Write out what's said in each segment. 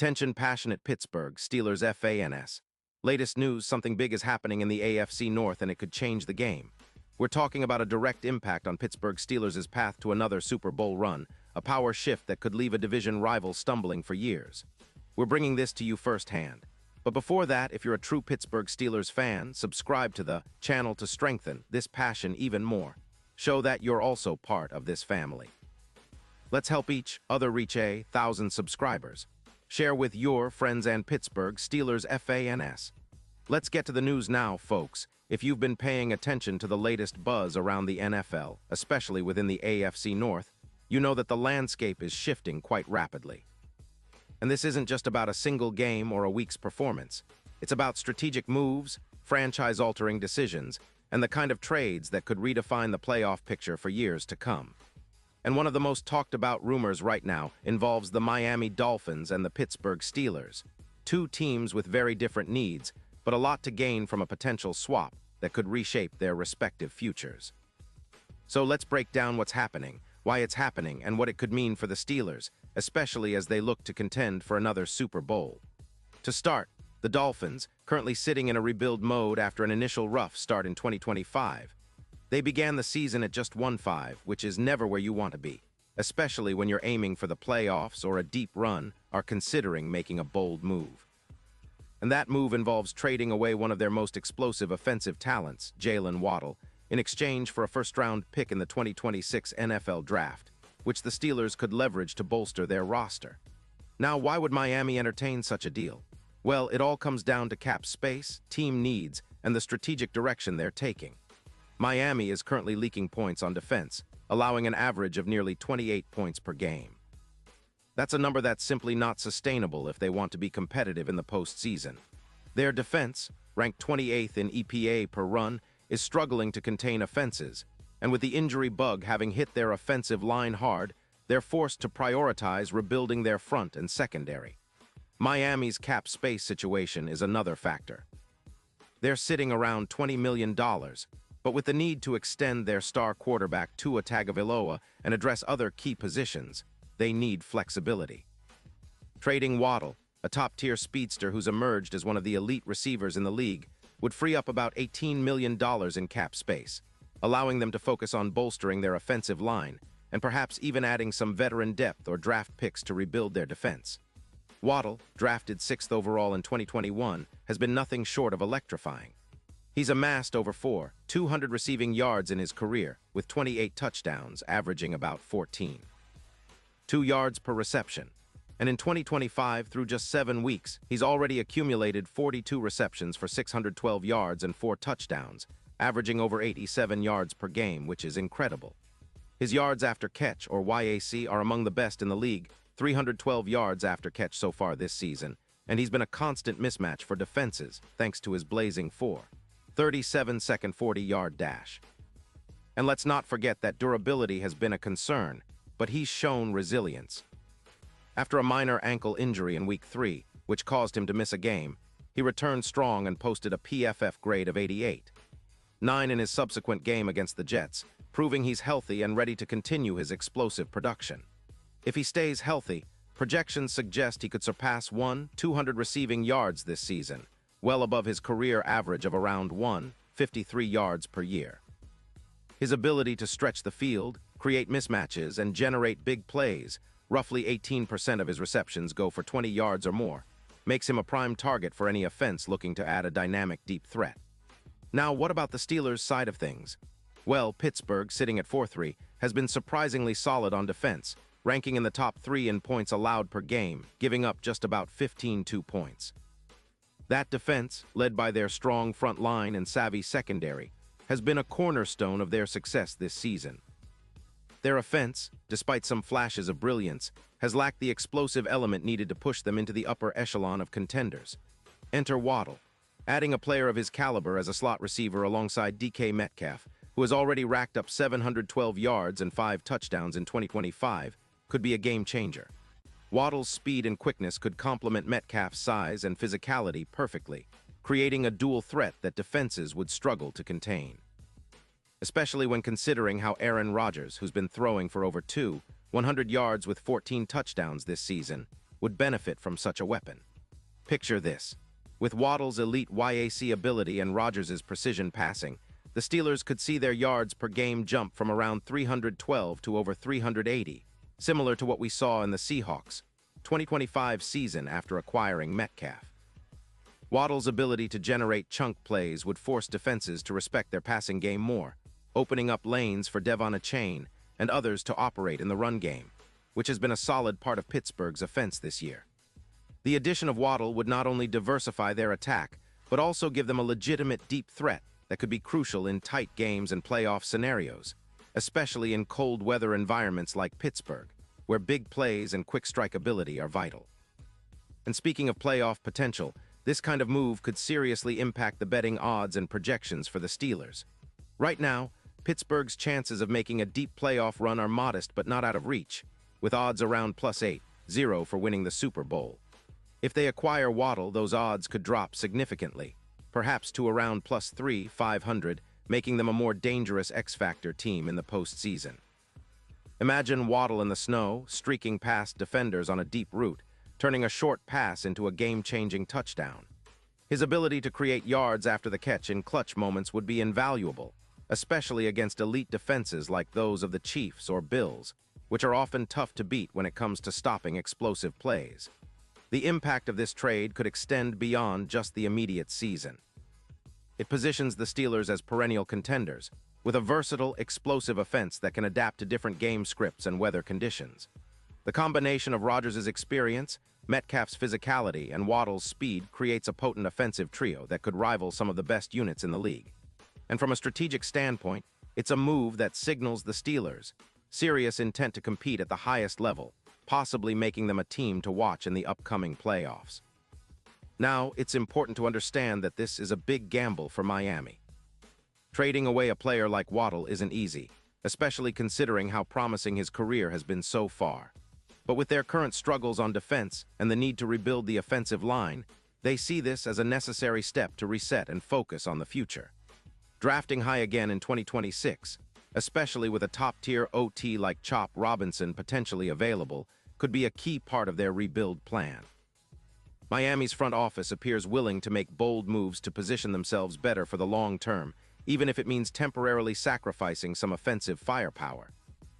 Attention passionate Pittsburgh Steelers fans. Latest news, something big is happening in the AFC North and it could change the game. We're talking about a direct impact on Pittsburgh Steelers' path to another Super Bowl run, a power shift that could leave a division rival stumbling for years. We're bringing this to you firsthand. But before that, if you're a true Pittsburgh Steelers fan, subscribe to the channel to strengthen this passion even more. Show that you're also part of this family. Let's help each other reach 1,000 subscribers. Share with your friends and Pittsburgh Steelers fans. Let's get to the news now, folks. If you've been paying attention to the latest buzz around the NFL, especially within the AFC North, you know that the landscape is shifting quite rapidly. And this isn't just about a single game or a week's performance. It's about strategic moves, franchise-altering decisions, and the kind of trades that could redefine the playoff picture for years to come. And one of the most talked about rumors right now involves the Miami Dolphins and the Pittsburgh Steelers. Two teams with very different needs, but a lot to gain from a potential swap that could reshape their respective futures. So let's break down what's happening, why it's happening, and what it could mean for the Steelers, especially as they look to contend for another Super Bowl. To start, the Dolphins, currently sitting in a rebuild mode after an initial rough start in 2025. They began the season at just 1-5, which is never where you want to be, especially when you're aiming for the playoffs or a deep run, are considering making a bold move. And that move involves trading away one of their most explosive offensive talents, Jalen Waddle, in exchange for a first-round pick in the 2026 NFL Draft, which the Steelers could leverage to bolster their roster. Now, why would Miami entertain such a deal? Well, it all comes down to cap space, team needs, and the strategic direction they're taking. Miami is currently leaking points on defense, allowing an average of nearly 28 points per game. That's a number that's simply not sustainable if they want to be competitive in the postseason. Their defense, ranked 28th in EPA per run, is struggling to contain offenses, and with the injury bug having hit their offensive line hard, they're forced to prioritize rebuilding their front and secondary. Miami's cap space situation is another factor. They're sitting around $20 million, but with the need to extend their star quarterback Tua Tagovailoa and address other key positions, they need flexibility. Trading Waddle, a top-tier speedster who's emerged as one of the elite receivers in the league, would free up about $18 million in cap space, allowing them to focus on bolstering their offensive line and perhaps even adding some veteran depth or draft picks to rebuild their defense. Waddle, drafted 6th overall in 2021, has been nothing short of electrifying. He's amassed over 200 receiving yards in his career, with 28 touchdowns, averaging about 2 yards per reception. And in 2025, through just 7 weeks, he's already accumulated 42 receptions for 612 yards and 4 touchdowns, averaging over 87 yards per game, which is incredible. His yards after catch, or YAC, are among the best in the league, 312 yards after catch so far this season, and he's been a constant mismatch for defenses, thanks to his blazing 37-second 40-yard dash. And let's not forget that durability has been a concern, but he's shown resilience. After a minor ankle injury in Week 3, which caused him to miss a game, he returned strong and posted a PFF grade of 88.9 in his subsequent game against the Jets, proving he's healthy and ready to continue his explosive production. If he stays healthy, projections suggest he could surpass 200 receiving yards this season, well above his career average of around 53 yards per year. His ability to stretch the field, create mismatches, and generate big plays, roughly 18% of his receptions go for 20 yards or more, makes him a prime target for any offense looking to add a dynamic deep threat. Now, what about the Steelers' side of things? Well, Pittsburgh, sitting at 4-3, has been surprisingly solid on defense, ranking in the top 3 in points allowed per game, giving up just about 15 points. That defense, led by their strong front line and savvy secondary, has been a cornerstone of their success this season. Their offense, despite some flashes of brilliance, has lacked the explosive element needed to push them into the upper echelon of contenders. Enter Waddle. Adding a player of his caliber as a slot receiver alongside DK Metcalf, who has already racked up 712 yards and 5 touchdowns in 2025, could be a game-changer. Waddle's speed and quickness could complement Metcalf's size and physicality perfectly, creating a dual threat that defenses would struggle to contain. Especially when considering how Aaron Rodgers, who's been throwing for over 100 yards with 14 touchdowns this season, would benefit from such a weapon. Picture this. With Waddle's elite YAC ability and Rodgers' precision passing, the Steelers could see their yards per game jump from around 312 to over 380, similar to what we saw in the Seahawks' 2025 season after acquiring Metcalf. Waddle's ability to generate chunk plays would force defenses to respect their passing game more, opening up lanes for Devon Achane and others to operate in the run game, which has been a solid part of Pittsburgh's offense this year. The addition of Waddle would not only diversify their attack, but also give them a legitimate deep threat that could be crucial in tight games and playoff scenarios, especially in cold weather environments like Pittsburgh, where big plays and quick strike ability are vital. And speaking of playoff potential, this kind of move could seriously impact the betting odds and projections for the Steelers. Right now, Pittsburgh's chances of making a deep playoff run are modest but not out of reach, with odds around +8-0 for winning the Super Bowl. If they acquire Waddle, those odds could drop significantly, perhaps to around +3-500, making them a more dangerous X-Factor team in the postseason. Imagine Waddle in the snow, streaking past defenders on a deep route, turning a short pass into a game-changing touchdown. His ability to create yards after the catch in clutch moments would be invaluable, especially against elite defenses like those of the Chiefs or Bills, which are often tough to beat when it comes to stopping explosive plays. The impact of this trade could extend beyond just the immediate season. It positions the Steelers as perennial contenders, with a versatile, explosive offense that can adapt to different game scripts and weather conditions. The combination of Rodgers' experience, Metcalf's physicality, and Waddle's speed creates a potent offensive trio that could rival some of the best units in the league. And from a strategic standpoint, it's a move that signals the Steelers' serious intent to compete at the highest level, possibly making them a team to watch in the upcoming playoffs. Now, it's important to understand that this is a big gamble for Miami. Trading away a player like Waddle isn't easy, especially considering how promising his career has been so far. But with their current struggles on defense and the need to rebuild the offensive line, they see this as a necessary step to reset and focus on the future. Drafting high again in 2026, especially with a top-tier OT like Chop Robinson potentially available, could be a key part of their rebuild plan. Miami's front office appears willing to make bold moves to position themselves better for the long term, even if it means temporarily sacrificing some offensive firepower.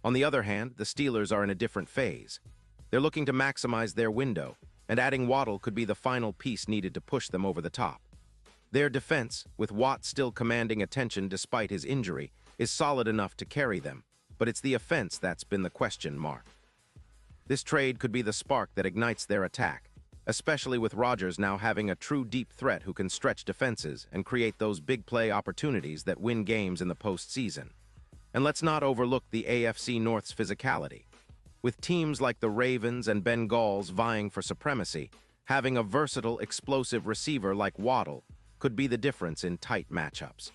On the other hand, the Steelers are in a different phase. They're looking to maximize their window, and adding Waddle could be the final piece needed to push them over the top. Their defense, with Watt still commanding attention despite his injury, is solid enough to carry them, but it's the offense that's been the question mark. This trade could be the spark that ignites their attack, especially with Rodgers now having a true deep threat who can stretch defenses and create those big play opportunities that win games in the postseason. And let's not overlook the AFC North's physicality. With teams like the Ravens and Bengals vying for supremacy, having a versatile, explosive receiver like Waddle could be the difference in tight matchups.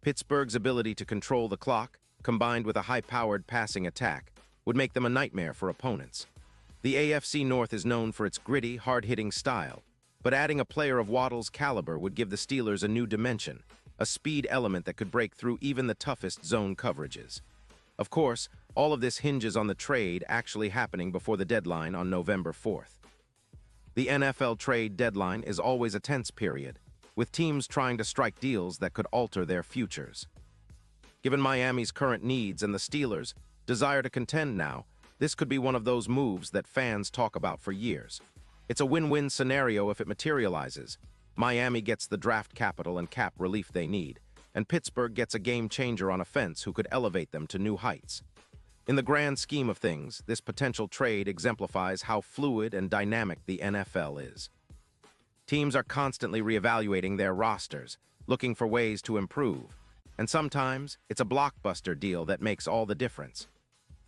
Pittsburgh's ability to control the clock, combined with a high-powered passing attack, would make them a nightmare for opponents. The AFC North is known for its gritty, hard-hitting style, but adding a player of Waddle's caliber would give the Steelers a new dimension, a speed element that could break through even the toughest zone coverages. Of course, all of this hinges on the trade actually happening before the deadline on November 4th. The NFL trade deadline is always a tense period, with teams trying to strike deals that could alter their futures. Given Miami's current needs and the Steelers' desire to contend now, this could be one of those moves that fans talk about for years. It's a win-win scenario if it materializes. Miami gets the draft capital and cap relief they need, and Pittsburgh gets a game-changer on offense who could elevate them to new heights. In the grand scheme of things, this potential trade exemplifies how fluid and dynamic the NFL is. Teams are constantly reevaluating their rosters, looking for ways to improve, and sometimes it's a blockbuster deal that makes all the difference.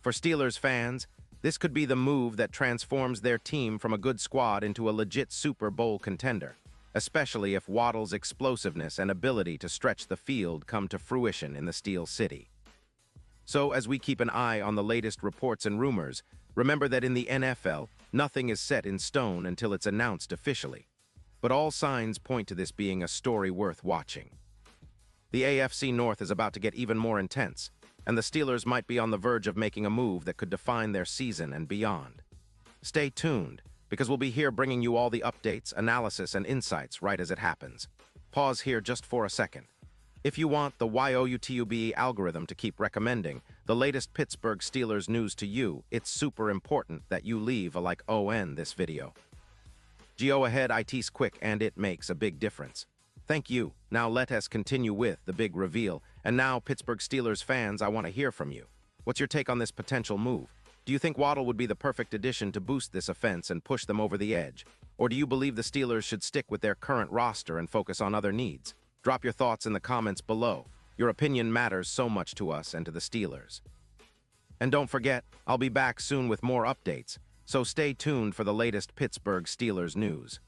For Steelers fans, this could be the move that transforms their team from a good squad into a legit Super Bowl contender, especially if Waddle's explosiveness and ability to stretch the field come to fruition in the Steel City. So, as we keep an eye on the latest reports and rumors, remember that in the NFL, nothing is set in stone until it's announced officially. But all signs point to this being a story worth watching. The AFC North is about to get even more intense, and the Steelers might be on the verge of making a move that could define their season and beyond. Stay tuned, because we'll be here bringing you all the updates, analysis, and insights right as it happens. Pause here just for a second. If you want the YouTube algorithm to keep recommending the latest Pittsburgh Steelers news to you, it's super important that you leave a like on this video. Go ahead, it's quick and it makes a big difference. Thank you. Now let us continue with the big reveal. And now, Pittsburgh Steelers fans, I want to hear from you. What's your take on this potential move? Do you think Waddle would be the perfect addition to boost this offense and push them over the edge? Or do you believe the Steelers should stick with their current roster and focus on other needs? Drop your thoughts in the comments below. Your opinion matters so much to us and to the Steelers. And don't forget, I'll be back soon with more updates, so stay tuned for the latest Pittsburgh Steelers news.